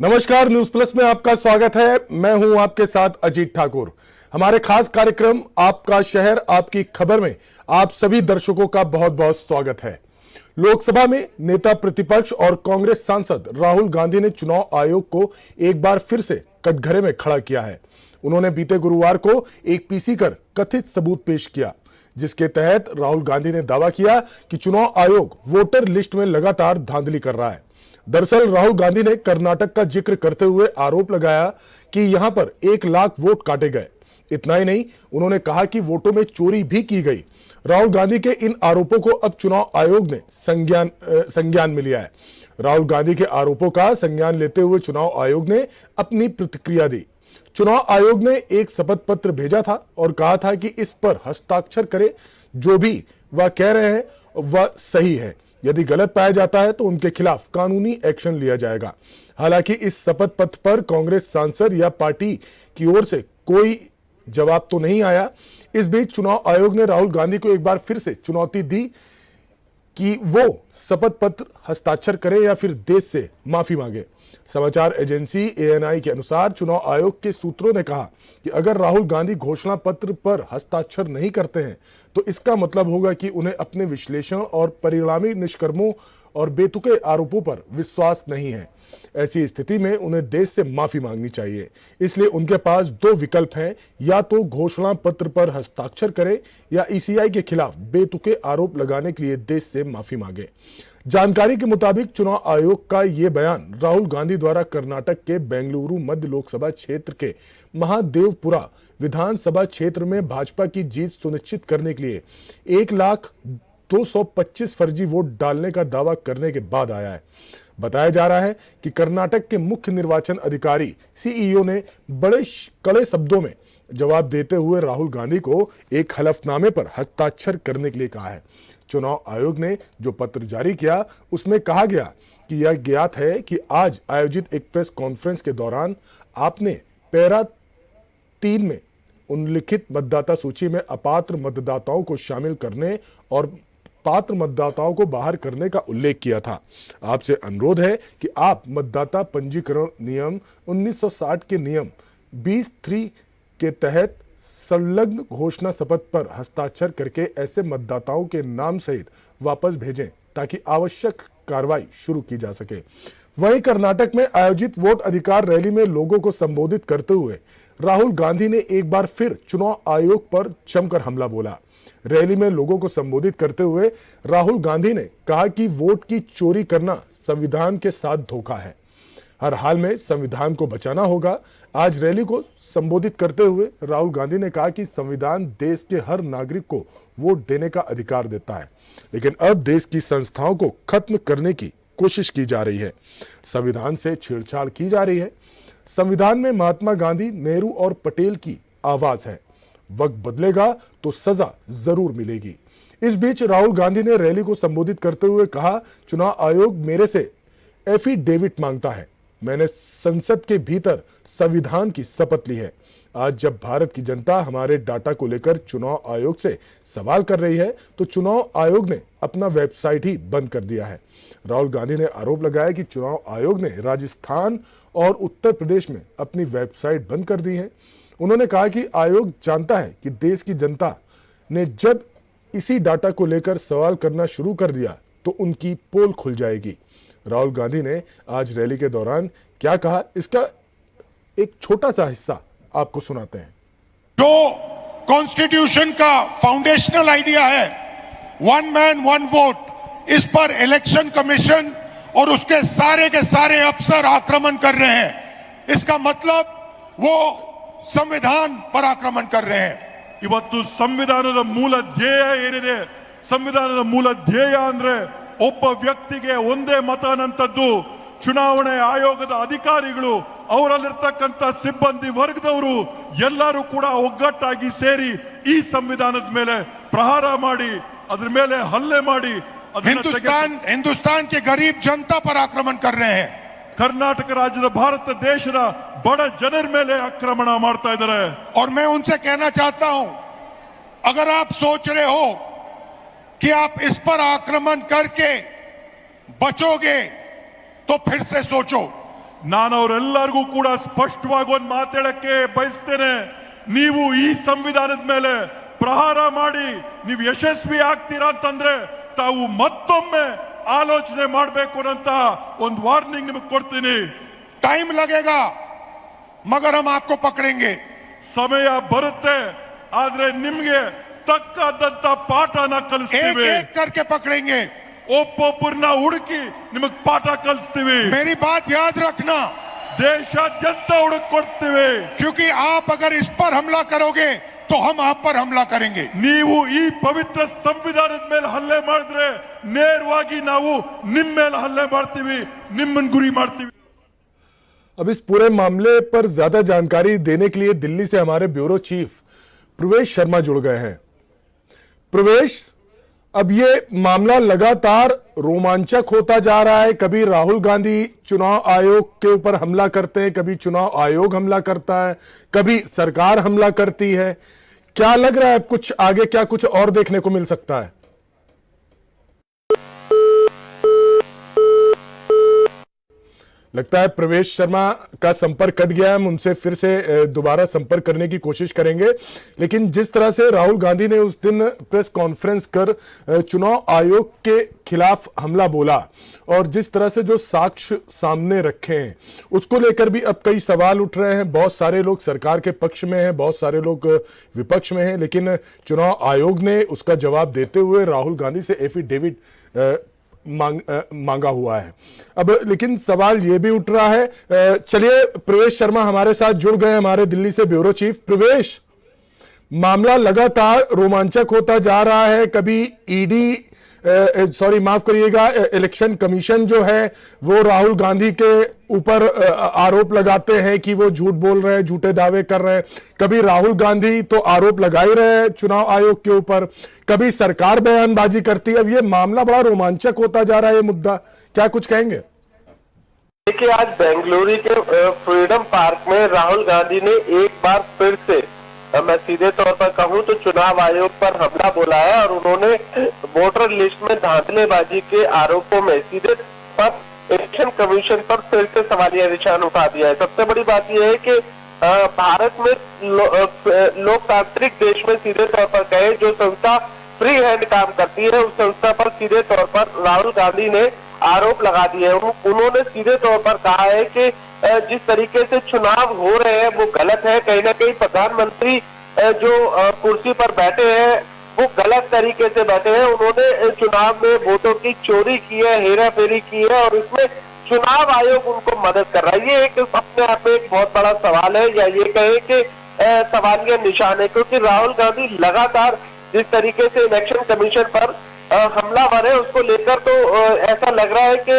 नमस्कार, news plus में आपका स्वागत है। मैं हूं आपके साथ अजीत ठाकुर। हमारे खास कार्यक्रम आपका शहर आपकी खबर में आप सभी दर्शकों का बहुत बहुत स्वागत है। लोकसभा में नेता प्रतिपक्ष और कांग्रेस सांसद राहुल गांधी ने चुनाव आयोग को एक बार फिर से कटघरे में खड़ा किया है। उन्होंने बीते गुरुवार को एक पीसी कर कथित सबूत पेश किया, जिसके तहत राहुल गांधी ने दावा किया कि चुनाव आयोग वोटर लिस्ट में लगातार धांधली कर रहा है। दरअसल राहुल गांधी ने कर्नाटक का जिक्र करते हुए आरोप लगाया कि यहां पर 1 लाख वोट काटे गए। इतना ही नहीं, उन्होंने कहा कि वोटों में चोरी भी की गई। राहुल गांधी के इन आरोपों को अब चुनाव आयोग ने संज्ञान में लिया है। राहुल गांधी के आरोपों का संज्ञान लेते हुए चुनाव आयोग ने अपनी प्रतिक्रिया दी। चुनाव आयोग ने एक शपथ पत्र भेजा था और कहा था कि इस पर हस्ताक्षर करें। जो भी वह कह रहे हैं वह सही है। यदि गलत पाया जाता है तो उनके खिलाफ कानूनी एक्शन लिया जाएगा। हालांकि इस शपथ पत्र पर कांग्रेस सांसद या पार्टी की ओर से कोई जवाब तो नहीं आया। इस बीच चुनाव आयोग ने राहुल गांधी को एक बार फिर से चुनौती दी कि वो शपथ पत्र हस्ताक्षर करें या फिर देश से माफी मांगे। समाचार एजेंसी एएनआई के अनुसार चुनाव आयोग के सूत्रों ने कहा कि अगर राहुल गांधी घोषणा पत्र पर हस्ताक्षर नहीं करते हैं तो इसका मतलब होगा कि उन्हें अपने विश्लेषण और परिणामी निष्कर्मों और बेतुके आरोपों पर विश्वास नहीं है। ऐसी स्थिति में उन्हें देश से माफी मांगनी चाहिए। इसलिए उनके पास 2 विकल्प हैं, या तो घोषणा पत्र पर हस्ताक्षर करें या ईसीआई के खिलाफ बेतुके आरोप लगाने के लिए देश से माफी मांगे। जानकारी के मुताबिक चुनाव आयोग का यह बयान राहुल गांधी द्वारा कर्नाटक के बेंगलुरु मध्य लोकसभा क्षेत्र के महादेवपुरा विधानसभा क्षेत्र में भाजपा की जीत सुनिश्चित करने के लिए 1,225,000 फर्जी वोट डालने का दावा करने के बाद आया है। बताया जा रहा है कि कर्नाटक के मुख्य निर्वाचन अधिकारी सीईओ ने बड़े कड़े शब्दों में जवाब देते हुए राहुल गांधी को एक हलफनामे पर हस्ताक्षर करने के लिए कहा है। चुनाव आयोग ने जो पत्र जारी किया उसमें कहा गया कि यह ज्ञात है कि आज आयोजित एक प्रेस कॉन्फ्रेंस के दौरान आपने पैरा 3 में उल्लिखित मतदाता सूची में अपात्र मतदाताओं को शामिल करने और पात्र मतदाताओं को बाहर करने का उल्लेख किया था। आपसे अनुरोध है कि आप मतदाता पंजीकरण नियम 1960 के नियम 20(3) के तहत संलग्न घोषणा शपथ पर हस्ताक्षर करके ऐसे मतदाताओं के नाम सहित वापस भेजें ताकि आवश्यक कार्रवाई शुरू की जा सके। वहीं कर्नाटक में आयोजित वोट अधिकार रैली में लोगों को संबोधित करते हुए राहुल गांधी ने एक बार फिर चुनाव आयोग पर जमकर हमला बोला। रैली में लोगों को संबोधित करते हुए राहुल गांधी ने कहा कि वोट की चोरी करना संविधान के साथ धोखा है। हर हाल में संविधान को बचाना होगा। आज रैली को संबोधित करते हुए राहुल गांधी ने कहा कि संविधान देश के हर नागरिक को वोट देने का अधिकार देता है, लेकिन अब देश की संस्थाओं को खत्म करने की कोशिश की जा रही है। संविधान से छेड़छाड़ की जा रही है। संविधान में महात्मा गांधी, नेहरू और पटेल की आवाज है। वक्त बदलेगा तो सजा जरूर मिलेगी। इस बीच राहुल गांधी ने रैली को संबोधित करते हुए कहा, चुनाव आयोग मेरे से एफिडेविट मांगता है। मैंने संसद के भीतर संविधान की शपथ ली है। आज जब भारत की जनता हमारे डाटा को लेकर चुनाव आयोग से सवाल कर रही है तो चुनाव आयोग ने अपना वेबसाइट ही बंद कर दिया है। राहुल गांधी ने आरोप लगाया कि चुनाव आयोग ने राजस्थान और उत्तर प्रदेश में अपनी वेबसाइट बंद कर दी है। उन्होंने कहा कि आयोग जानता है कि देश की जनता ने जब इसी डाटा को लेकर सवाल करना शुरू कर दिया तो उनकी पोल खुल जाएगी। राहुल गांधी ने आज रैली के दौरान क्या कहा, इसका एक छोटा सा हिस्सा आपको सुनाते हैं। जो कॉन्स्टिट्यूशन का फाउंडेशनल आइडिया है, 1 मैन 1 वोट, इस पर इलेक्शन कमीशन और उसके सारे अफसर आक्रमण कर रहे हैं। इसका मतलब वो संविधान पर आक्रमण कर रहे हैं। ಇವತ್ತು ಸಂವಿಧಾನದ ಮೂಲ ಧ್ಯೇಯ ಏನಿದೆ, ಸಂವಿಧಾನದ ಮೂಲ ಧ್ಯೇಯ ಅಂದ್ರೆ ಒಬ್ಬ ವ್ಯಕ್ತಿಗೆ ಒಂದೇ ಮತ ಅನ್ನಂತದ್ದು. ಚುನಾವಣೆ ಆಯೋಗದ ಅಧಿಕಾರಿಗಳು, ಅವರಲ್ಲಿರ್ತಕ್ಕಂಥ ಸಿಬ್ಬಂದಿ ವರ್ಗದವರು ಎಲ್ಲರೂ ಕೂಡ ಒಗ್ಗಟ್ಟಾಗಿ ಸೇರಿ ಈ ಸಂವಿಧಾನದ ಮೇಲೆ ಪ್ರಹಾರ ಮಾಡಿ ಅದರ ಮೇಲೆ ಹಲ್ಲೆ ಮಾಡಿ हिंदुस्तान के गरीब जनता पर आक्रमण कर रहे हैं। कर्नाटक राज्य भारत देशದ बड़ जनर ಮೇಲೆ आक्रमण ಮಾಡ್ತಾ ಇದ್ದಾರೆ। और मैं उनसे कहना चाहता हूं, अगर आप सोच रहे हो कि आप इस पर आक्रमण करके बचोगे तो फिर से सोचो। ನಾನು ಅವರೆಲ್ಲರಿಗೂ ಕೂಡ ಸ್ಪಷ್ಟವಾಗಿ ಒಂದು ಮಾತಾಡಕ್ಕೆ ಬಯಸ್ತೇನೆ. ನೀವು ಈ ಸಂವಿಧಾನದ ಮೇಲೆ ಪ್ರಹಾರ ಮಾಡಿ ನೀವು ಯಶಸ್ವಿ ಆಗ್ತೀರಾ ಅಂತಂದ್ರೆ ತಾವು ಮತ್ತೊಮ್ಮೆ ಆಲೋಚನೆ ಮಾಡಬೇಕು ಅಂತ ಒಂದು ವಾರ್ನಿಂಗ್ ನಿಮಗೆ ಕೊಡ್ತೀನಿ. टाइम लगेगा मगर हम आपको पकड़ेंगे. ಸಮಯ ಬರುತ್ತೆ, ಆದ್ರೆ ನಿಮ್ಗೆ ತಕ್ಕಾದಂತ ಪಾಠನ एक ಕಲಿಸ್ತೀವಿ. एक करके पकड़ेंगे. ಒಬ್ಬೊಬ್ಬರನ್ನ ಹುಡುಕಿ ನಿಮಗೆ ಪಾಠ ಕಲಿಸ್ತೀವಿ. मेरी बात याद रखना, ದೇಶಾದ್ಯಂತ ಹುಡುಕ್ ಕೊಡ್ತೀವಿ. क्योंकि आप अगर इस पर हमला करोगे तो हम आप पर हमला करेंगे. ನೀವು ಈ ಪವಿತ್ರ ಸಂವಿಧಾನದ ಮೇಲೆ ಹಲ್ಲೆ ಮಾಡಿದ್ರೆ ನೇರವಾಗಿ ನಾವು ನಿಮ್ಮ ಮೇಲೆ ಹಲ್ಲೆ ಮಾಡ್ತೀವಿ, ನಿಮ್ಮನ್ನ ಗುರಿ ಮಾಡ್ತೀವಿ. अब इस पूरे मामले पर ज्यादा जानकारी देने के लिए दिल्ली से हमारे ब्यूरो चीफ प्रवेश शर्मा जुड़ गए हैं. प्रवेश, अब ये मामला लगातार रोमांचक होता जा रहा है. कभी राहुल गांधी चुनाव आयोग के ऊपर हमला करते हैं, कभी चुनाव आयोग हमला करता है, कभी सरकार हमला करती है. क्या लग रहा है कुछ आगे क्या कुछ और देखने को मिल सकता है? लगता है प्रवेश शर्मा का संपर्क कट गया है. हम उनसे फिर से दोबारा संपर्क करने की कोशिश करेंगे. लेकिन जिस तरह से राहुल गांधी ने उस दिन प्रेस कॉन्फ्रेंस कर चुनाव आयोग के खिलाफ हमला बोला और जिस तरह से जो साक्ष्य सामने रखे हैं उसको लेकर भी अब कई सवाल उठ रहे हैं. बहुत सारे लोग सरकार के पक्ष में हैं, बहुत सारे लोग विपक्ष में हैं. लेकिन चुनाव आयोग ने उसका जवाब देते हुए राहुल गांधी से एफिडेविट मांगा हुआ है. अब लेकिन सवाल यह भी उठ रहा है. चलिए, प्रवेश शर्मा हमारे साथ जुड़ गए, हमारे दिल्ली से ब्यूरो चीफ. प्रवेश, मामला लगातार रोमांचक होता जा रहा है. कभी ईडी माफ करिएगा, इलेक्शन कमीशन जो है वो राहुल गांधी के ऊपर आरोप लगाते हैं कि वो झूठ बोल रहे हैं, झूठे दावे कर रहे हैं. कभी राहुल गांधी तो आरोप लगा ही रहे हैं चुनाव आयोग के ऊपर, कभी सरकार बयानबाजी करती है. अब ये मामला बड़ा रोमांचक होता जा रहा है. ये मुद्दा क्या कुछ कहेंगे? देखिए, आज बेंगलुरु के फ्रीडम पार्क में राहुल गांधी ने एक बार फिर से, मैं सीधे तौर पर कहूं तो चुनाव आयोग पर हमला बोला है और उन्होंने वोटर लिस्ट में धांधलेबाजी के आरोपों में सीधे पर इलेक्शन कमीशन पर फिर से सवालिया निशान उठा दिया है. सबसे बड़ी बात यह है कि भारत में लोकतांत्रिक देश में सीधे तौर पर कहे जो संस्था फ्री हैंड काम करती है उस संस्था पर सीधे तौर पर राहुल गांधी ने आरोप लगा दिए. उन्होंने सीधे तौर पर कहा है कि जिस तरीके से चुनाव हो रहे हैं वो गलत है. कहीं ना कहीं प्रधानमंत्री जो कुर्सी पर बैठे हैं वो गलत तरीके से बैठे हैं. उन्होंने चुनाव में वोटों की चोरी की है, हेरा फेरी की है और इसमें चुनाव आयोग उनको मदद कर रहा है. ये एक अपने आप में एक बहुत बड़ा सवाल है, या ये कहे कि सवालिया निशान है, क्योंकि राहुल गांधी लगातार जिस तरीके से इलेक्शन कमीशन पर हमलावर है उसको लेकर तो ऐसा लग रहा है कि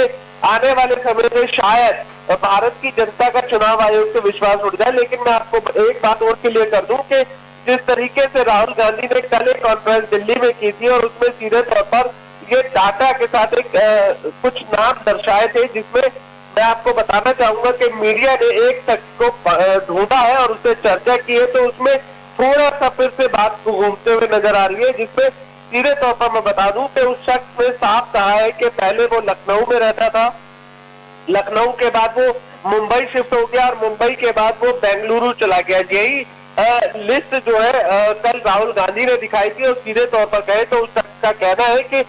आने वाले समय में शायद भारत की जनता का चुनाव आयोग से विश्वास उठ जाए. लेकिन मैं आपको एक बात और क्लियर कर दूं कि जिस तरीके से राहुल गांधी ने कल एक कॉन्फ्रेंस दिल्ली में की थी और उसमें सीधे तौर पर ये डाटा के साथ एक कुछ नाम दर्शाए थे, जिसमें मैं आपको बताना चाहूंगा कि मीडिया ने एक शख्स को ढूंढा है और उससे चर्चा की है, तो उसमें थोड़ा सा फिर से बात घूमते हुए नजर आ रही है. जिसमें सीधे तौर पर मैं बता दूं कि उस शख्स ने साफ कहा है कि पहले वो लखनऊ में रहता था, लखनऊ के बाद वो मुंबई शिफ्ट हो गया और मुंबई के बाद वो बेंगलुरु चला गया. यही लिस्ट जो है कल राहुल गांधी ने दिखाई थी और सीधे तौर पर कहे तो उस शख्स का कहना है कि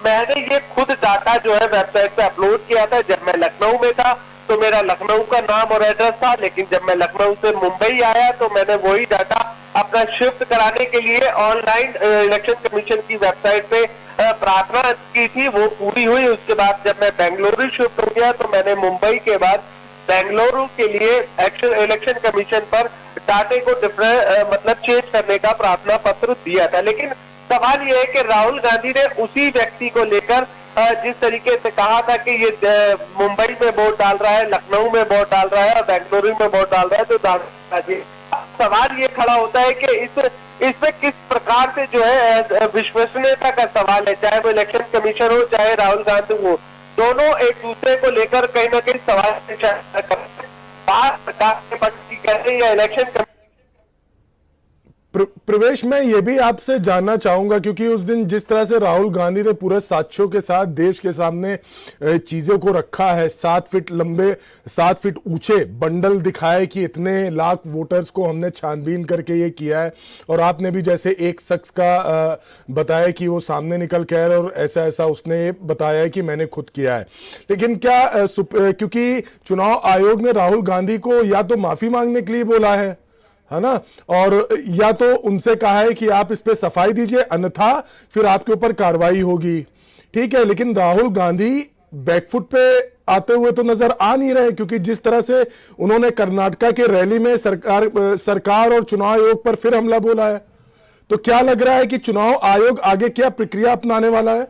मैंने ये खुद डाटा जो है वेबसाइट पे अपलोड किया था. जब मैं लखनऊ में था तो मेरा लखनऊ का नाम और एड्रेस था, लेकिन जब मैं लखनऊ से मुंबई आया तो मैंने वही डाटा अपना शिफ्ट कराने के लिए ऑनलाइन इलेक्शन कमीशन की वेबसाइट पे प्रार्थना की थी, वो पूरी हुई. उसके बाद जब मैं बेंगलुरु शिफ्ट हो गया तो मैंने मुंबई के बाद बेंगलुरु के लिए इलेक्शन कमीशन पर डाटे को मतलब चेंज करने का प्रार्थना पत्र दिया था. लेकिन सवाल यह है कि राहुल गांधी ने उसी व्यक्ति को लेकर जिस तरीके से कहा था कि ये मुंबई में वोट डाल रहा है, लखनऊ में वोट डाल रहा है और बेंगलुरु में वोट डाल रहा है, तो सवाल ये खड़ा होता है कि इसमें किस प्रकार से जो है विश्वसनीयता का सवाल है. चाहे वो इलेक्शन कमीशन हो चाहे राहुल गांधी हो, दोनों एक दूसरे को लेकर कहीं ना कहीं सवाल बात सरकार के पक्ष की कह रही है या इलेक्शन प्रवेश, मैं ये भी आपसे जानना चाहूंगा, क्योंकि उस दिन जिस तरह से राहुल गांधी ने पूरे साक्ष्यों के साथ देश के सामने चीजों को रखा है, 7 फीट लंबे 7 फीट ऊंचे बंडल दिखाए कि इतने लाख वोटर्स को हमने छानबीन करके ये किया है, और आपने भी जैसे एक शख्स का बताया कि वो सामने निकल के आया और ऐसा ऐसा उसने बताया कि मैंने खुद किया है। लेकिन क्या क्योंकि चुनाव आयोग ने राहुल गांधी को या तो माफी मांगने के लिए बोला है ना, और या तो उनसे कहा है कि आप इस पे सफाई दीजिए, अन्यथा फिर आपके ऊपर कार्रवाई होगी। ठीक है, लेकिन राहुल गांधी बैकफुट पे आते हुए तो नजर आ नहीं रहे, क्योंकि जिस तरह से उन्होंने कर्नाटका के रैली में सरकार और चुनाव आयोग पर फिर हमला बोला है, तो क्या लग रहा है कि चुनाव आयोग आगे क्या प्रक्रिया अपनाने वाला है?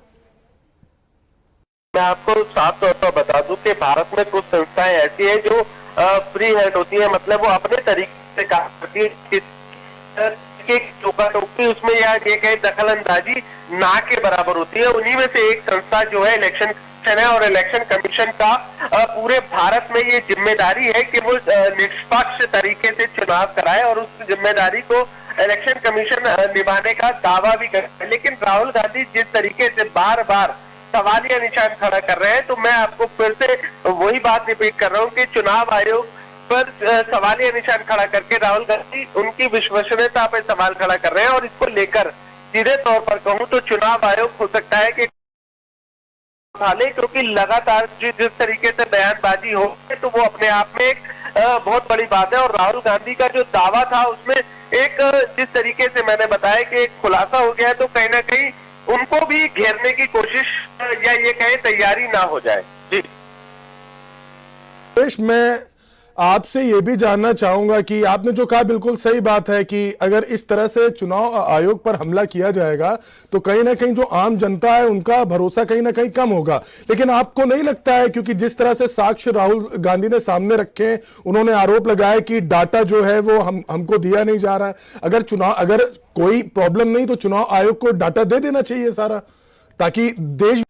मैं आपको साफ तौर पर बता दूं कि भारत में कुछ संस्थाएं ऐसी हैं जो फ्री हैंड होती है, मतलब वो अपने तरीके से काम करती है कि टोका-टोकी उसमें या ये कहे दखल अंदाजी ना के बराबर होती है। उन्हीं में से एक संस्था जो है इलेक्शन कमीशन है, और इलेक्शन कमीशन का पूरे भारत में ये जिम्मेदारी है कि वो निष्पक्ष तरीके से चुनाव कराए, और उस जिम्मेदारी को इलेक्शन कमीशन निभाने का दावा भी करता है। लेकिन राहुल गांधी जिस तरीके से बार बार सवालिया निशान खड़ा कर रहे हैं, तो मैं आपको फिर से वही बात रिपीट कर रहा हूँ कि चुनाव आयोग पर सवालिया निशान खड़ा करके राहुल गांधी उनकी विश्वसनीयता पर सवाल खड़ा कर रहे हैं, और इसको लेकर सीधे तौर पर कहूं तो चुनाव आयोग हो सकता है कि क्योंकि लगातार जिस तरीके से बयानबाजी हो तो वो अपने आप में एक बहुत बड़ी बात है। और राहुल गांधी का जो दावा था उसमें एक जिस तरीके से मैंने बताया कि एक खुलासा हो गया है, तो कहीं ना कहीं उनको भी घेरने की कोशिश या ये कहें तैयारी ना हो जाए। जी मैं आपसे यह भी जानना चाहूंगा कि आपने जो कहा बिल्कुल सही बात है कि अगर इस तरह से चुनाव आयोग पर हमला किया जाएगा तो कहीं ना कहीं जो आम जनता है उनका भरोसा कहीं ना कहीं कम होगा। लेकिन आपको नहीं लगता है, क्योंकि जिस तरह से साक्ष्य राहुल गांधी ने सामने रखे, उन्होंने आरोप लगाया कि डाटा जो है वो हमको दिया नहीं जा रहा है, अगर कोई प्रॉब्लम नहीं तो चुनाव आयोग को डाटा दे देना चाहिए सारा, ताकि देश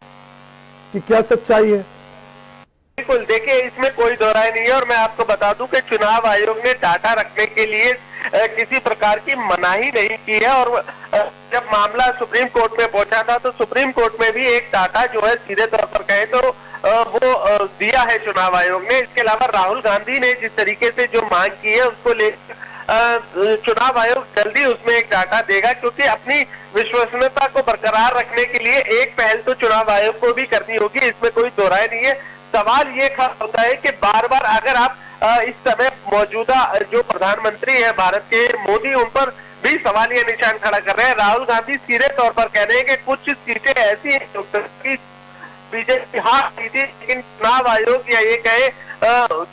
की क्या सच्चाई है। बिल्कुल, देखिए इसमें कोई दो राय नहीं है, और मैं आपको बता दूं कि चुनाव आयोग ने डाटा रखने के लिए किसी प्रकार की मनाही नहीं की है। और जब मामला सुप्रीम कोर्ट में पहुंचा था तो सुप्रीम कोर्ट में भी एक डाटा जो है सीधे तौर पर कहे तो वो दिया है चुनाव आयोग ने। इसके अलावा राहुल गांधी ने जिस तरीके से जो मांग की है उसको लेकर चुनाव आयोग जल्दी उसमें एक डाटा देगा, क्योंकि अपनी विश्वसनीयता को बरकरार रखने के लिए एक पहल तो चुनाव आयोग को भी करनी होगी, इसमें कोई दो राय नहीं है। सवाल ये खड़ा होता है कि बार बार अगर आप इस समय मौजूदा जो प्रधानमंत्री है भारत के मोदी, उन पर भी सवालिया निशान खड़ा कर रहे हैं। राहुल गांधी सीधे तौर पर कह रहे हैं कि कुछ सीटें ऐसी हैं कि बीजेपी हार की थी, लेकिन चुनाव आयोग या ये कहे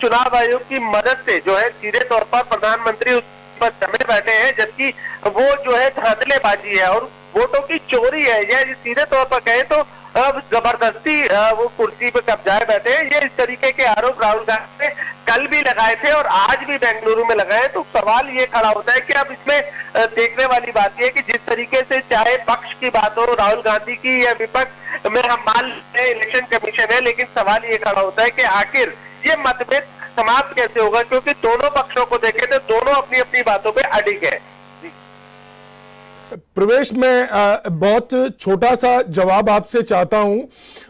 चुनाव आयोग की मदद से जो है सीधे तौर पर प्रधानमंत्री उस पर जमे बैठे हैं, जबकि वो जो है धांधलेबाजी है और वोटों की चोरी है, या सीधे तौर पर कहे तो अब जबरदस्ती वो कुर्सी पे कब्जाए बैठे हैं। ये इस तरीके के आरोप राहुल गांधी ने कल भी लगाए थे और आज भी बेंगलुरु में लगाए। तो सवाल ये खड़ा होता है कि अब इसमें देखने वाली बात ये कि जिस तरीके से चाहे पक्ष की बात हो राहुल गांधी की या विपक्ष में, हम मान लेते हैं इलेक्शन कमीशन है, लेकिन सवाल ये खड़ा होता है कि आखिर ये मतभेद समाप्त कैसे होगा, क्योंकि दोनों पक्षों को देखें तो दोनों अपनी अपनी बातों पे अडिग है। प्रवेश, मैं बहुत छोटा सा जवाब आपसे चाहता हूं,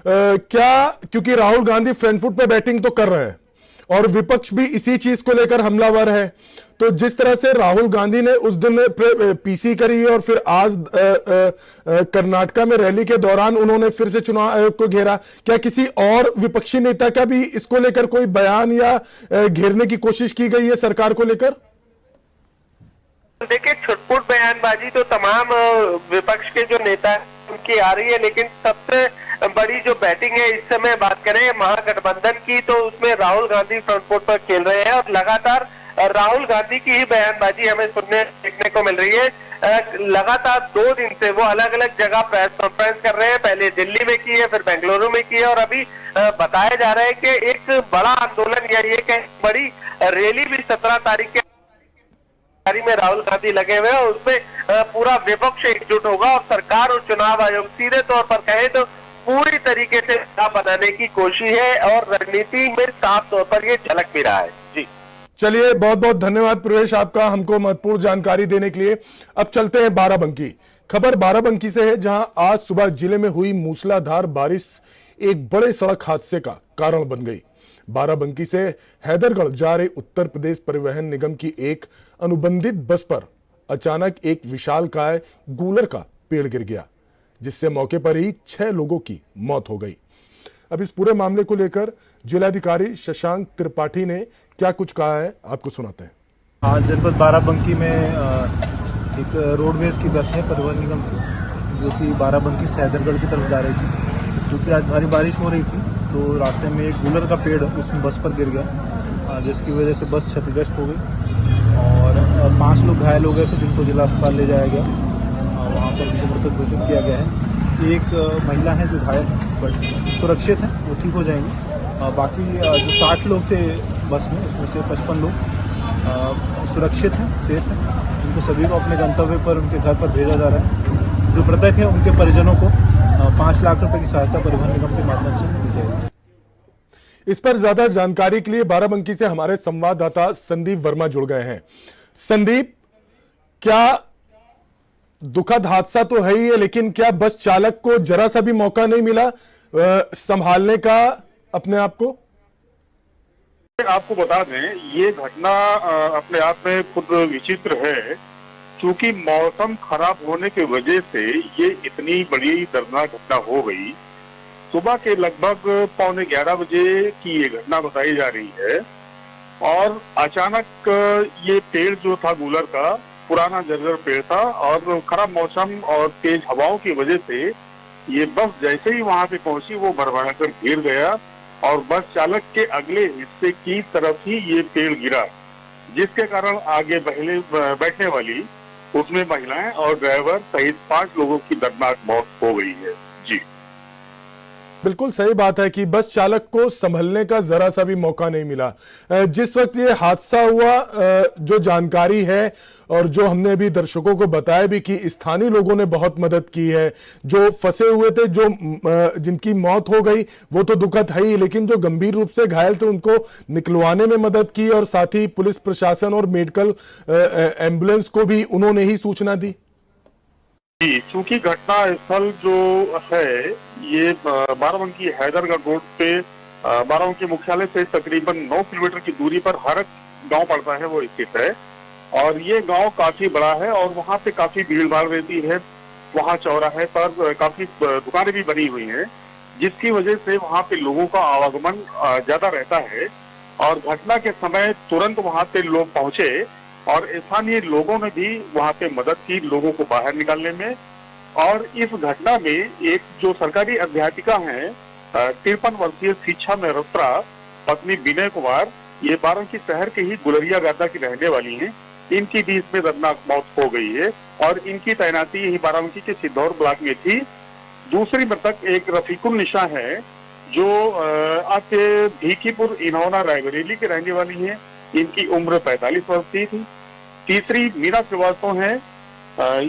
क्या क्योंकि राहुल गांधी फ्रंट फुट पे बैटिंग तो कर रहे हैं और विपक्ष भी इसी चीज को लेकर हमलावर है, तो जिस तरह से राहुल गांधी ने उस दिन पीसी करी और फिर आज कर्नाटका में रैली के दौरान उन्होंने फिर से चुनाव आयोग को घेरा, क्या किसी और विपक्षी नेता का भी इसको लेकर कोई बयान या घेरने की कोशिश की गई है सरकार को लेकर? देखिए, छुटपुट बयानबाजी तो तमाम विपक्ष के जो नेता है उनकी आ रही है, लेकिन सबसे बड़ी जो बैटिंग है इस समय बात करें महागठबंधन की, तो उसमें राहुल गांधी फ्रंट फुट पर खेल रहे हैं और लगातार राहुल गांधी की ही बयानबाजी हमें सुनने देखने को मिल रही है। लगातार 2 दिन से वो अलग अलग जगह प्रेस कॉन्फ्रेंस कर रहे हैं, पहले दिल्ली में की है, फिर बेंगलुरु में की है, और अभी बताया जा रहा है कि एक बड़ा आंदोलन या ये कहें बड़ी रैली भी 17 तारीख के में राहुल गांधी लगे हुए हैं, उसमें पूरा विपक्ष एकजुट होगा और सरकार और चुनाव आयोग सीधे तौर पर कहे तो पूरी तरीके से बनाने की कोशिश है और रणनीति में साफ तौर पर ये झलक भी रहा है। जी चलिए, बहुत बहुत धन्यवाद प्रवेश आपका हमको महत्वपूर्ण जानकारी देने के लिए। अब चलते हैं बाराबंकी। खबर बाराबंकी से है, जहां आज सुबह जिले में हुई मूसलाधार बारिश एक बड़े सड़क हादसे का कारण बन गई। बाराबंकी से हैदरगढ़ जा रही उत्तर प्रदेश परिवहन निगम की एक अनुबंधित बस पर अचानक एक विशालकाय गूलर का पेड़ गिर गया, जिससे मौके पर ही 6 लोगों की मौत हो गई। अब इस पूरे मामले को लेकर जिलाधिकारी शशांक त्रिपाठी ने क्या कुछ कहा है, आपको सुनाते हैं। आज जनपद बाराबंकी में एक रोडवेज की बस है परिवहन निगम की, जो कि बाराबंकी से हैदरगढ़ की तरफ जा रही थी। क्योंकि आज भारी बारिश हो रही थी तो रास्ते में एक गूलर का पेड़ उस बस पर गिर गया, जिसकी वजह से बस क्षतिग्रस्त हो गई और 5 लोग घायल हो गए थे, जिनको जिला अस्पताल ले जाया गया। वहाँ पर उनको मृतक घोषित किया गया है। एक महिला है जो घायल बट सुरक्षित है, वो ठीक हो जाएंगे। बाकी जो 60 लोग थे बस में, उसमें से 55 लोग सुरक्षित हैं, सेफ हैं। उनको सभी को अपने गंतव्य पर उनके घर पर भेजा जा रहा है। जो मृतक है उनके परिजनों को 5 लाख रुपए की सहायता परिवहन निगम के माध्यम से दी जाएगी। इस पर ज्यादा जानकारी के लिए बाराबंकी से हमारे संवाददाता संदीप वर्मा जुड़ गए हैं। संदीप, क्या दुखद हादसा तो है ही है, लेकिन क्या बस चालक को जरा सा भी मौका नहीं मिला संभालने का अपने आप को? आपको बता दें, ये घटना अपने आप में खुद विचित्र है, क्योंकि मौसम खराब होने की वजह से ये इतनी बड़ी दर्दनाक घटना हो गई। सुबह के लगभग 11:15 बजे की ये घटना बताई जा रही है और अचानक ये पेड़ जो था गूलर का, पुराना जर्जर पेड़ था और खराब मौसम और तेज हवाओं की वजह से ये बस जैसे ही वहां पे पहुंची वो भरभराकर गिर गया और बस चालक के अगले हिस्से की तरफ ही ये पेड़ गिरा, जिसके कारण आगे बैठने वाली उसमें महिलाएं और ड्राइवर सहित 5 लोगों की दर्दनाक मौत हो गई है। जी बिल्कुल सही बात है कि बस चालक को संभलने का जरा सा भी मौका नहीं मिला। जिस वक्त ये हादसा हुआ, जो जानकारी है और जो हमने अभी दर्शकों को बताया भी कि स्थानीय लोगों ने बहुत मदद की है। जो फंसे हुए थे, जो जिनकी मौत हो गई वो तो दुखद है ही, लेकिन जो गंभीर रूप से घायल थे उनको निकलवाने में मदद की और साथ ही पुलिस प्रशासन और मेडिकल एम्बुलेंस को भी उन्होंने ही सूचना दी। चूंकि घटना स्थल जो है ये बाराबंकी हैदरगढ़ रोड पे बाराबंकी मुख्यालय से तकरीबन 9 किलोमीटर की दूरी पर हरक गांव पड़ता है, वो स्थित है और ये गांव काफी बड़ा है और वहां पे काफी भीड़ भाड़ रहती है। वहां चौराहे पर काफी दुकानें भी बनी हुई हैं, जिसकी वजह से वहां पे लोगों का आवागमन ज्यादा रहता है और घटना के समय तुरंत वहां पे लोग पहुंचे और स्थानीय लोगों ने भी वहां पे मदद की लोगों को बाहर निकालने में। और इस घटना में एक जो सरकारी अध्यापिका हैं, 53 वर्षीय शिक्षा में रत्रा पत्नी विनय कुमार, ये बाराबंकी शहर के ही गुलरिया गादा की रहने वाली हैं। इनकी भी इसमें दर्दनाक मौत हो गई है और इनकी तैनाती यही बाराबंकी के सिद्धौर ब्लॉक में थी। दूसरी मृतक एक रफीकुल निशा है, जो आपके भीखीपुर इन्होना रायबरेली के रहने वाली है। इनकी उम्र 45 वर्ष की थी। तीसरी मीरा श्रीवास्तव है,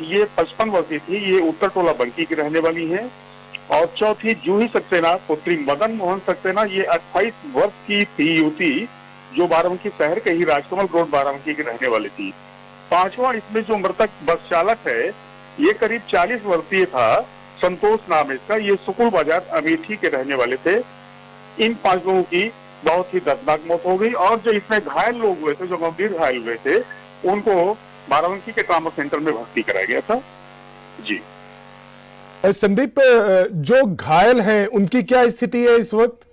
ये 55 वर्षीय थी, ये उत्तर टोला बंकी की रहने वाली है। और चौथी जूही सक्सेना पुत्री मदन मोहन सक्सेना, ये 28 वर्ष की थी युवती, जो बाराबंकी शहर के ही राजकमल रोड बाराबंकी की रहने वाली थी। पांचवा इसमें जो मृतक बस चालक है, ये करीब 40 वर्षीय था, संतोष नाम है इसका, ये सुकुल बाजार अमेठी के रहने वाले थे। इन 5 लोगों की बहुत ही दर्दनाक मौत हो गई और जो इसमें घायल लोग हुए थे, जो गंभीर घायल हुए थे, उनको बाराबंकी के ट्रामा सेंटर में भर्ती कराया गया था। जी संदीप, जो घायल हैं उनकी क्या स्थिति है इस वक्त?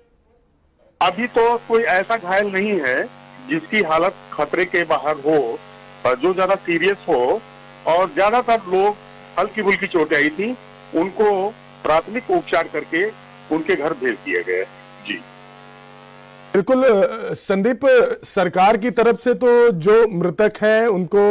अभी तो कोई ऐसा घायल नहीं है जिसकी हालत खतरे के बाहर हो, जो ज्यादा सीरियस हो, और ज्यादातर लोग हल्की फुल्की चोटें आई थी, उनको प्राथमिक उपचार करके उनके घर भेज दिया गया। जी बिल्कुल संदीप, सरकार की तरफ से तो जो मृतक हैं उनको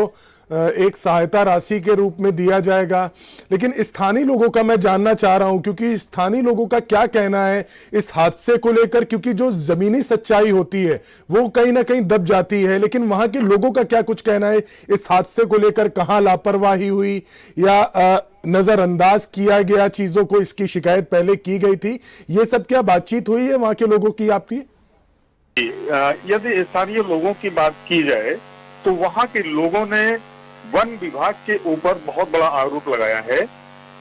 एक सहायता राशि के रूप में दिया जाएगा, लेकिन स्थानीय लोगों का मैं जानना चाह रहा हूं, क्योंकि स्थानीय लोगों का क्या कहना है इस हादसे को लेकर, क्योंकि जो जमीनी सच्चाई होती है वो कहीं ना कहीं दब जाती है, लेकिन वहां के लोगों का क्या कुछ कहना है इस हादसे को लेकर? कहां लापरवाही हुई या नजरअंदाज किया गया चीजों को? इसकी शिकायत पहले की गई थी, ये सब क्या बातचीत हुई है वहां के लोगों की आपकी? यदि स्थानीय लोगों की बात की जाए तो वहां के लोगों ने वन विभाग के ऊपर बहुत बड़ा आरोप लगाया है।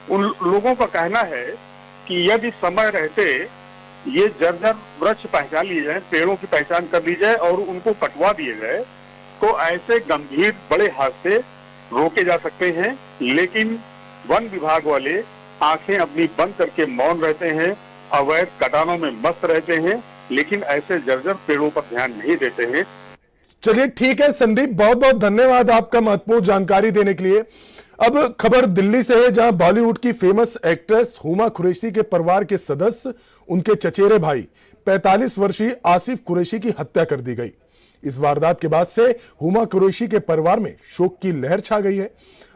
उन लोगों का कहना है कि यदि समय रहते ये जर्जर वृक्ष पहचान लिए जाए, पेड़ों की पहचान कर ली जाए और उनको कटवा दिए जाए तो ऐसे गंभीर बड़े हादसे रोके जा सकते हैं। लेकिन वन विभाग वाले आंखें अपनी बंद करके मौन रहते हैं, अवैध कटानों में मस्त रहते हैं, लेकिन ऐसे जर्जर पेड़ों पर ध्यान नहीं देते हैं। चलिए ठीक है संदीप, बहुत बहुत धन्यवाद आपका महत्वपूर्ण जानकारी देने के लिए। अब खबर दिल्ली से है, जहां बॉलीवुड की फेमस एक्ट्रेस हुमा कुरैशी के परिवार के सदस्य, उनके चचेरे भाई 45 वर्षीय आसिफ कुरैशी की हत्या कर दी गई। इस वारदात के बाद से हुमा कुरैशी के परिवार में शोक की लहर छा गई है।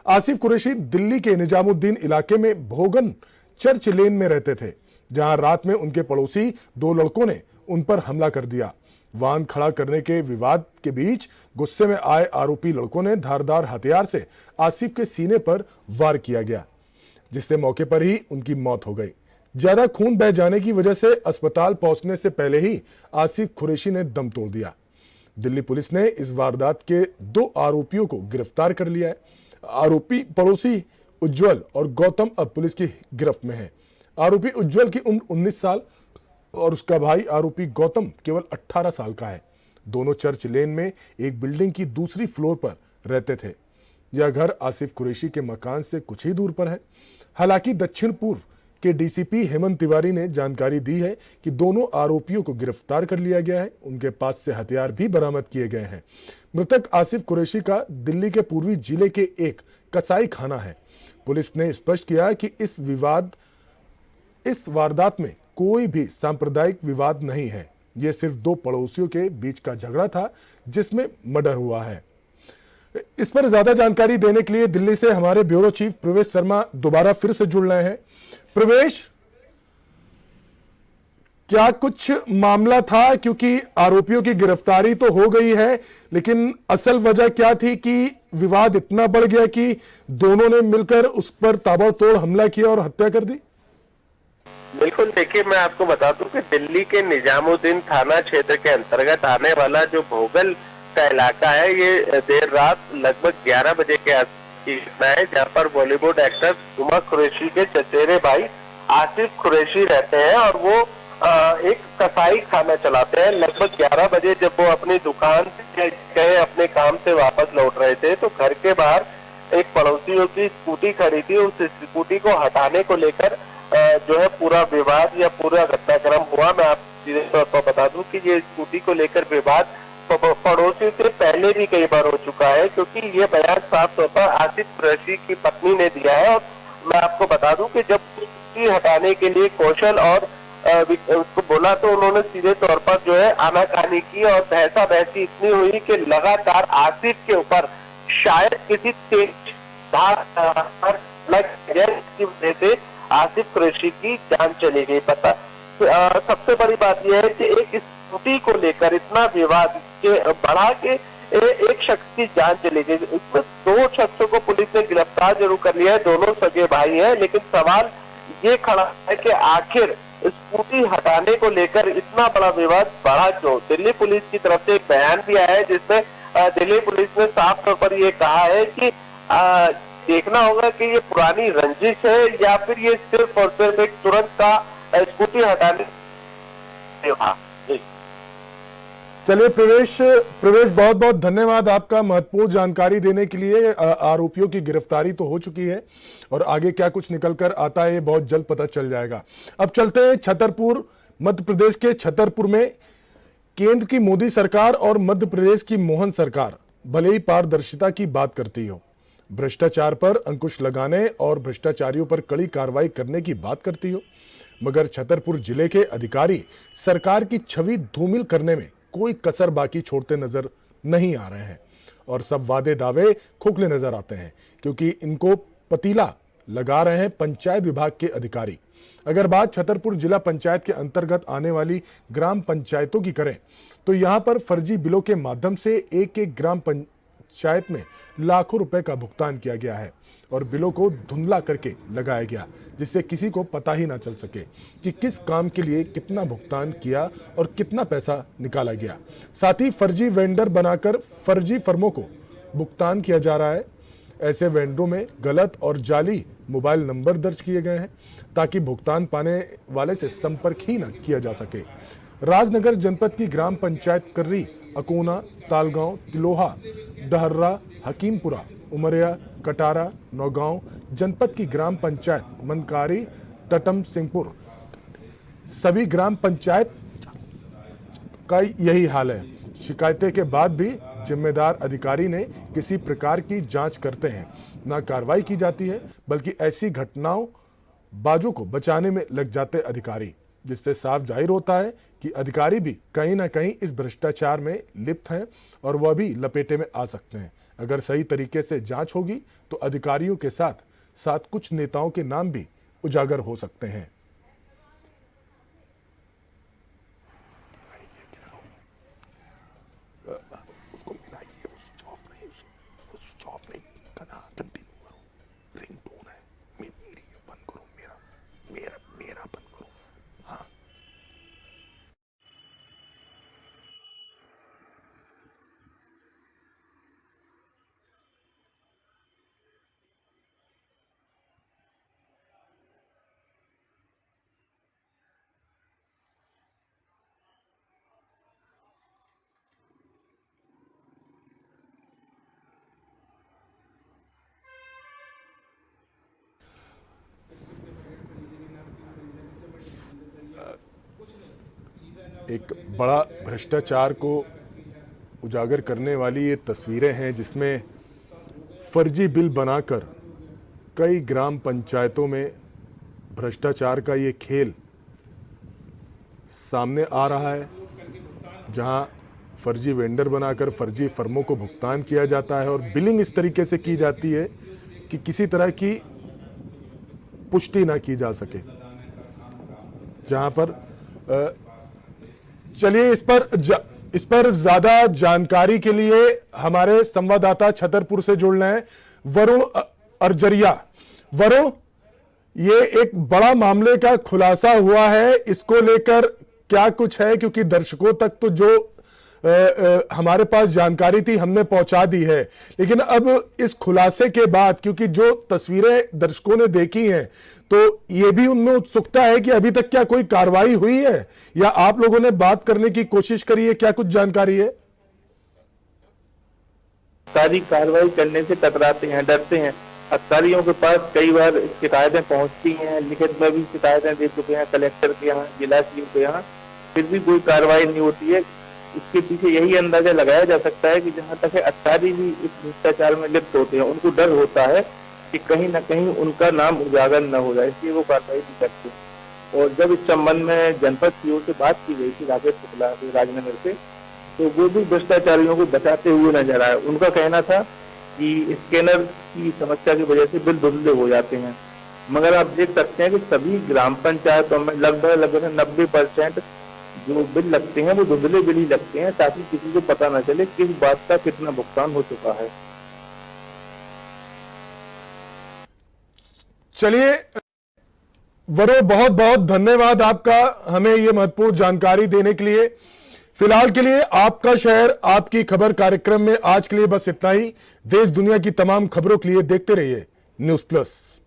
आसिफ कुरैशी दिल्ली के निजामुद्दीन इलाके में भोगन चर्च लेन में रहते थे, जहां रात में उनके पड़ोसी 2 लड़कों ने उन पर हमला कर दिया। वाहन खड़ा करने के विवाद के बीच गुस्से में आए आरोपी लड़कों ने धारदार हथियार से आसिफ के सीने पर वार किया गया, जिससे मौके पर ही उनकी मौत हो गई। ज्यादा खून बह जाने की वजह से अस्पताल पहुंचने से पहले ही आसिफ कुरैशी ने दम तोड़ दिया। दिल्ली पुलिस ने इस वारदात के 2 आरोपियों को गिरफ्तार कर लिया है। आरोपी पड़ोसी उज्जवल और गौतम अब पुलिस की गिरफ्त में है। आरोपी उज्जवल की उम्र 19 साल और उसका भाई आरोपी गौतम केवल 18 साल का है। दोनों चर्च लेन में एक बिल्डिंग की दूसरी फ्लोर पर रहते थे। यह घर आसिफ कुरैशी के मकान से कुछ ही दूर पर है। हालांकि दक्षिण पूर्व के डीसीपी हेमंत तिवारी ने जानकारी दी है कि दोनों आरोपियों को गिरफ्तार कर लिया गया है। उनके पास से हथियार भी बरामद किए गए हैं। मृतक आसिफ कुरैशी का दिल्ली के पूर्वी जिले के एक कसाई खाना है। पुलिस ने स्पष्ट किया कि इस वारदात में कोई भी सांप्रदायिक विवाद नहीं है। यह सिर्फ 2 पड़ोसियों के बीच का झगड़ा था जिसमें मर्डर हुआ है। इस पर ज्यादा जानकारी देने के लिए दिल्ली से हमारे ब्यूरो चीफ प्रवेश शर्मा दोबारा फिर से जुड़ रहे हैं। प्रवेश, क्या कुछ मामला था? क्योंकि आरोपियों की गिरफ्तारी तो हो गई है, लेकिन असल वजह क्या थी कि विवाद इतना बढ़ गया कि दोनों ने मिलकर उस पर ताबड़तोड़ हमला किया और हत्या कर दी? बिल्कुल, देखिए मैं आपको बता दूं कि दिल्ली के निजामुद्दीन थाना क्षेत्र के अंतर्गत आने वाला जो भोगल का इलाका है, ये देर रात लगभग 11 बजे के आसपास की घटना है, जहाँ पर बॉलीवुड एक्टर हुमा कुरैशी के चचेरे भाई आसिफ कुरैशी रहते हैं और वो एक कसाई खाना चलाते हैं। लगभग 11 बजे जब वो अपनी दुकान से गए, अपने काम से वापस लौट रहे थे, तो घर के बाहर एक पड़ोसियों की स्कूटी खड़ी थी। उस स्कूटी को हटाने को लेकर जो है पूरा विवाद या पूरा घटनाक्रम हुआ। मैं आपको सीधे तौर पर बता दूं कि ये स्कूटी को लेकर विवाद पड़ोसियों से पहले भी कई बार हो चुका है, क्योंकि ये बयान साफ तौर पर आसिफ कुरैशी की पत्नी ने दिया है। और मैं आपको बता दूं कि जब स्कूटी हटाने के लिए कौशल और उसको बोला तो उन्होंने सीधे तौर पर जो है आनाकानी की और बहसा बहसी इतनी हुई कि लगातार आसिफ के ऊपर शायद किसी तेज धार की वजह से आसिफ कुरैशी की जान चली गई। पता सबसे बड़ी बात यह है कि एक स्कूटी को लेकर इतना विवाद के बढ़ा के एक शख्स की जान चली गई। इसमें 2 शख्सों को पुलिस ने गिरफ्तार जरूर कर लिया है, दोनों सगे भाई हैं, लेकिन सवाल ये खड़ा है कि आखिर स्कूटी हटाने को लेकर इतना बड़ा विवाद बढ़ा क्यों। दिल्ली पुलिस की तरफ से एक बयान भी आया है, जिसमें दिल्ली पुलिस ने साफ तौर पर यह कहा है कि देखना होगा कि ये पुरानी रंजिश है या फिर ये सिर्फ और सिर्फ एक तुरंत का स्कूटी हटाने। चलिए प्रवेश, बहुत बहुत धन्यवाद आपका महत्वपूर्ण जानकारी देने के लिए। आरोपियों की गिरफ्तारी तो हो चुकी है और आगे क्या कुछ निकल कर आता है ये बहुत जल्द पता चल जाएगा। अब चलते हैं छतरपुर, मध्य प्रदेश के छतरपुर में केंद्र की मोदी सरकार और मध्य प्रदेश की मोहन सरकार भले ही पारदर्शिता की बात करती हो, भ्रष्टाचार पर अंकुश लगाने और भ्रष्टाचारियों पर कड़ी कार्रवाई करने की बात करती हो, मगर छतरपुर जिले के अधिकारी सरकार की छवि धूमिल करने में कोई कसर बाकी छोड़ते नजर नहीं आ रहे हैं और सब वादे दावे खोखले नजर आते हैं, क्योंकि इनको पतीला लगा रहे हैं पंचायत विभाग के अधिकारी। अगर बात छतरपुर जिला पंचायत के अंतर्गत आने वाली ग्राम पंचायतों की करें तो यहां पर फर्जी बिलों के माध्यम से एक ग्राम पंचायत में लाखों रुपए का भुगतान किया गया है और बिलों को धुंधला करके लगाया गया, जिससे किसी को पता ही ना चल सके कि किस काम के लिए कितना भुगतान किया और कितना पैसा निकाला गया। साथ ही फर्जी वेंडर बनाकर फर्जी फर्मों को भुगतान किया जा रहा है। ऐसे वेंडरों में गलत और जाली मोबाइल नंबर दर्ज किए गए हैं ताकि भुगतान पाने वाले से संपर्क ही न किया जा सके। राजनगर जनपद की ग्राम पंचायत कर्री, अकोना, तालगांव, तिलोहा, डहर्रा, हकीमपुरा, उमरिया, कटारा, नौगांव, जनपद की ग्राम पंचायत मनकारी, टटम सिंहपुर, सभी ग्राम पंचायत का यही हाल है। शिकायतें के बाद भी जिम्मेदार अधिकारी ने किसी प्रकार की जांच करते हैं, ना कार्रवाई की जाती है, बल्कि ऐसी घटनाओं बाजों को बचाने में लग जाते अधिकारी, जिससे साफ जाहिर होता है कि अधिकारी भी कहीं ना कहीं इस भ्रष्टाचार में लिप्त हैं और वह भी लपेटे में आ सकते हैं। अगर सही तरीके से जांच होगी तो अधिकारियों के साथ साथ कुछ नेताओं के नाम भी उजागर हो सकते हैं। उसको मिलाइए, स्विच ऑफ नहीं करना, कंटिन्यू करो, रिंगटोन है, मेरी बंद करो, मेरा बंद करो। हाँ, एक बड़ा भ्रष्टाचार को उजागर करने वाली ये तस्वीरें हैं जिसमें फर्जी बिल बनाकर कई ग्राम पंचायतों में भ्रष्टाचार का ये खेल सामने आ रहा है, जहां फर्जी वेंडर बनाकर फर्जी फर्मों को भुगतान किया जाता है और बिलिंग इस तरीके से की जाती है कि किसी तरह की पुष्टि ना की जा सके। जहां पर चलिए इस पर ज्यादा जानकारी के लिए हमारे संवाददाता छतरपुर से जुड़ रहे हैं वरुण अर्जरिया। वरुण, ये एक बड़ा मामले का खुलासा हुआ है, इसको लेकर क्या कुछ है? क्योंकि दर्शकों तक तो जो हमारे पास जानकारी थी हमने पहुंचा दी है, लेकिन अब इस खुलासे के बाद, क्योंकि जो तस्वीरें दर्शकों ने देखी हैं, तो ये भी उनमें उत्सुकता है कि अभी तक क्या कोई कार्रवाई हुई है या आप लोगों ने बात करने की कोशिश करी है? क्या कुछ जानकारी है? सारी कार्रवाई करने से कतराते हैं, डरते हैं। अधिकारियों के पास कई बार शिकायतें पहुंचती हैं, लिखित में भी शिकायतें दे चुके हैं कलेक्टर के यहाँ, जिला सीओ के यहाँ, फिर भी कोई कार्रवाई नहीं होती है। इसके पीछे यही अंदाजा लगाया जा सकता है कि जहां तक अधिकारी भी इस भ्रष्टाचार में लिप्त होते हैं, उनको डर होता है कि कहीं ना कहीं उनका नाम उजागर न हो जाए, इसलिए वो कार्रवाई नहीं करते। और जब इस संबंध में जनपद सीओ से बात की गई थी राकेश शुक्ला से राजनगर से, तो वो भी भ्रष्टाचारियों को बचाते हुए नजर आए। उनका कहना था कि स्कैनर की समस्या की वजह से बिल धुंधले हो जाते हैं, मगर आप देख सकते हैं कि सभी ग्राम पंचायतों में लगभग 90% जो बिल लगते हैं वो धुंधले बिल ही लगते हैं, ताकि किसी को पता न चले किस बात का कितना भुगतान हो चुका है। चलिए वरुण, बहुत बहुत धन्यवाद आपका हमें ये महत्वपूर्ण जानकारी देने के लिए। फिलहाल के लिए आपका शहर आपकी खबर कार्यक्रम में आज के लिए बस इतना ही। देश दुनिया की तमाम खबरों के लिए देखते रहिए न्यूज़ प्लस।